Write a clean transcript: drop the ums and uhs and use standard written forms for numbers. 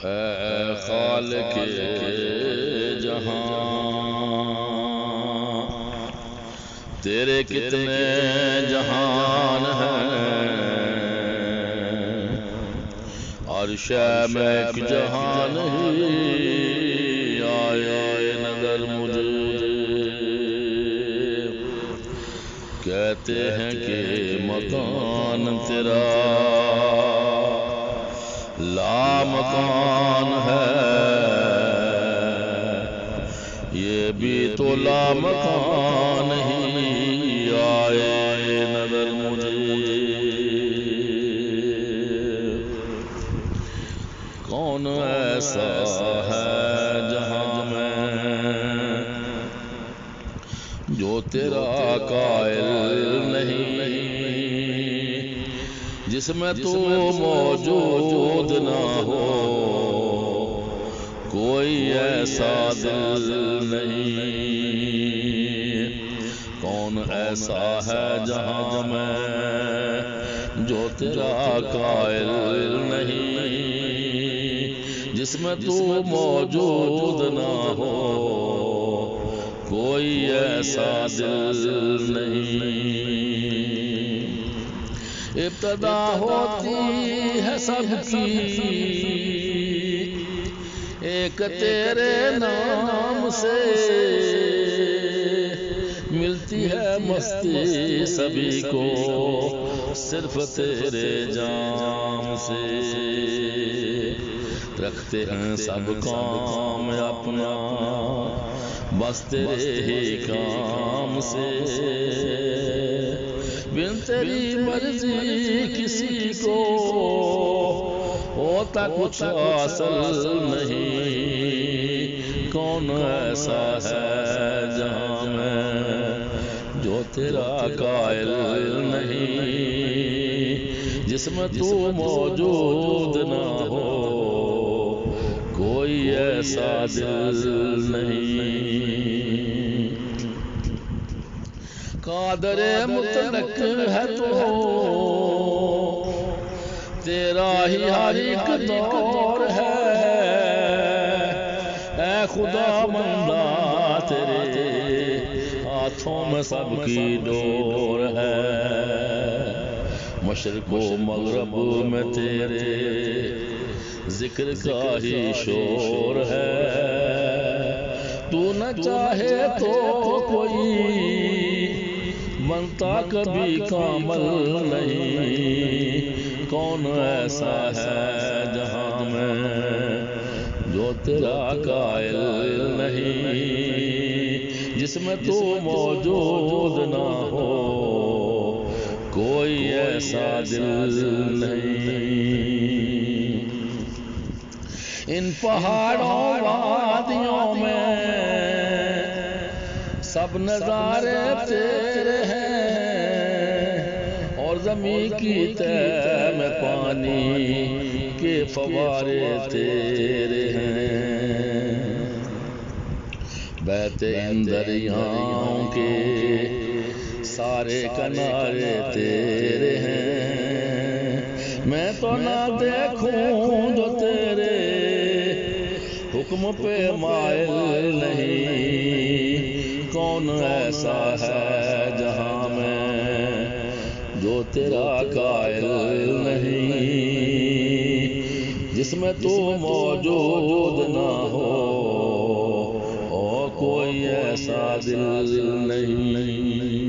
اے خالق جہاں تیرے کتنے جہان ہیں، عرش میں ایک جہان ہی آئے نظر مجھے، کہتے ہیں کہ مکان تیرا لا مکان ہے، یہ بھی تو لا مکان ہی آئے نظر مجھے، کون ایسا ہے جہاں میں جو تیرا قائل نہیں، جس میں تو موجود نہ ہو، کوئی ایسا دل نہیں، کون ایسا ہے جہاں میں جو تیرا قائل نہیں، جس میں تو موجود نہ ہو، کوئی ایسا دل نہیں، ابتدا ہوتی ہے سب کی ایک تیرے نام سے، ملتی ہے مستی سبھی کو صرف تیرے جام سے، رکھتے ہیں سب کام اپنا بس تیرے ہی کام سے، بن تیری مرضی کسی کو ہوتا کچھ حاصل نہیں، کون ایسا ہے جہاں میں جو تیرا قائل نہیں، جس میں تو موجود نہ ہو، کوئی ایسا دل نہیں، قادر مطلق ہے تو تیرا ہی ہر ایک دور ہے، اے خدا بندہ تیرے ہاتھوں میں سب کی ڈور ہے، مشرق و مغرب میں تیرے ذکر کا ہی شور ہے، تو نہ چاہے تو کوئی بنتا کبھی کامل نہیں، کون ایسا ہے جہاں میں جو تیرا قائل نہیں، جس میں تو موجود نہ ہو، کوئی ایسا دل نہیں، ان پہاڑوں وادیوں میں سب نظارے تیرے ہیں، اور زمین کی تہ میں پانی کے فوارے تیرے ہیں، بہتے ان دریاؤں کے سارے کنارے تیرے ہیں، میں تو نہ دیکھوں جو تیرے حکم پہ مائل نہیں، کون ایسا ہے جہاں میں جو تیرا قائل نہیں، جس میں تو موجود نہ ہو، اور کوئی ایسا دل نہیں۔